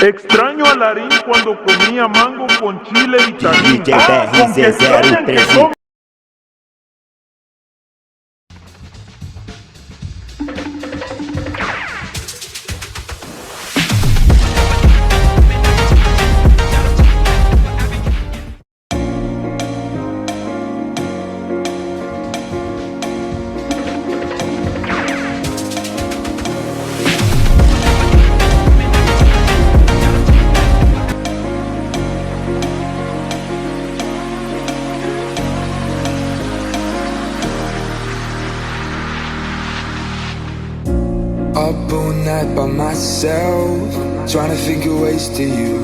Extraño a Larín cuando comía mango con chile y tajín. DJ Con que extrañan que BRZ013. come. Up all night by myself, trying to think of ways to you.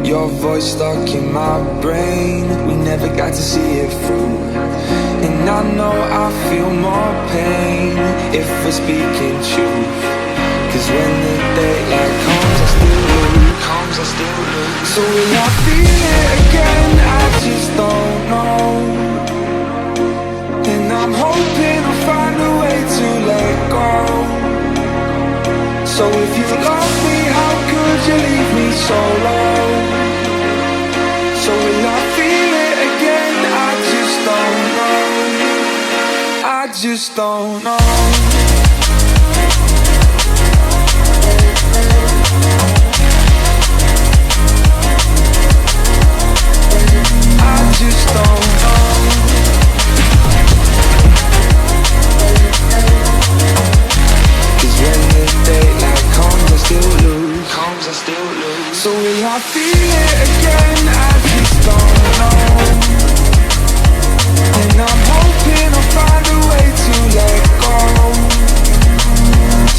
Your voice stuck in my brain, we never got to see it through. And I know I feel more pain if we're speaking truth. Cause when the daylight comes I still lose. So will I feel it again? I just don't know. And I'm hoping I'll find a way to let go. So if you love me, how could you leave me so low? So will I feel it again? I just don't know. I just don't know. I just don't know. Cause when the daylight comes I still lose. So will I feel it again? I just don't know. And I'm hoping I'll find a way to let go.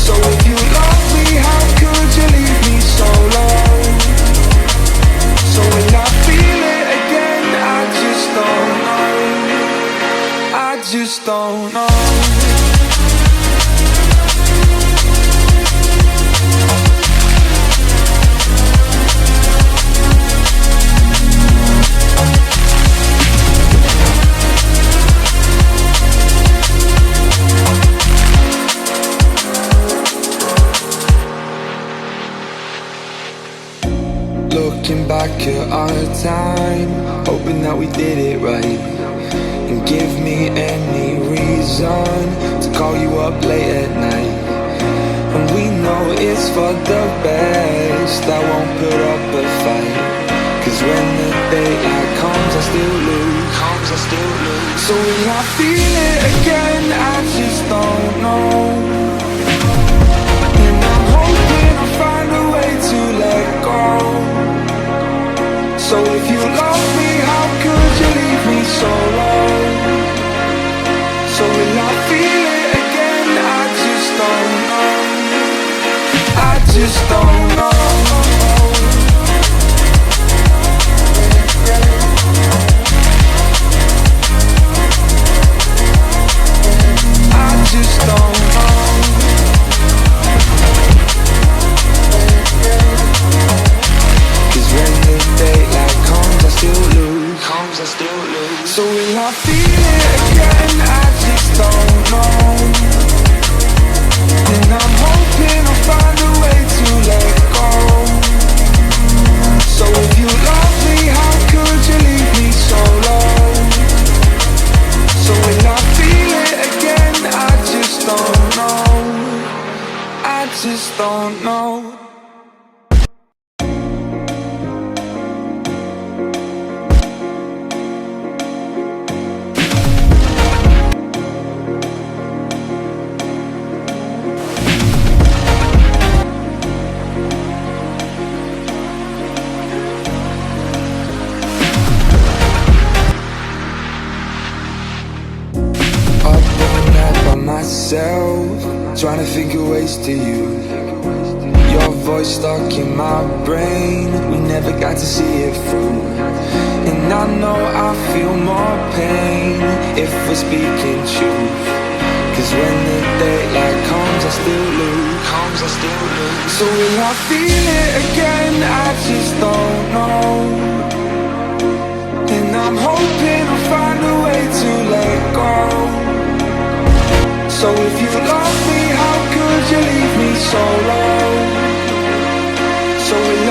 So if you love me, how could you leave me so low? So will I feel it again? I just don't know. I just don't know. Looking back at our time, hoping that we did it right. And give me any reason to call you up late at night. And we know it's for the best, I won't put up a fight. Cause when the daylight comes I still lose. So will I feel it again? I just don't know. And I'm hoping I'll find a way to let go. So if you love me, how could you leave me so low? So will I feel it again? I just don't know. I just don't know. I just don't know. Cause when the daylight comes I still lose. So will I feel it again? I just don't know. And I'm hoping I'll find a way to let go. So if you love me, how could you leave me so low? So will I feel it again? I just don't know. I just don't know. Myself, trying to think of ways to you. Your voice stuck in my brain, we never got to see it through. And I know I feel more pain if we're speaking truth. Cause when the daylight comes I still lose. So will I feel it again? I just don't know. And I'm hoping I'll find a way to let go. So if you love me, how could you leave me so low? So So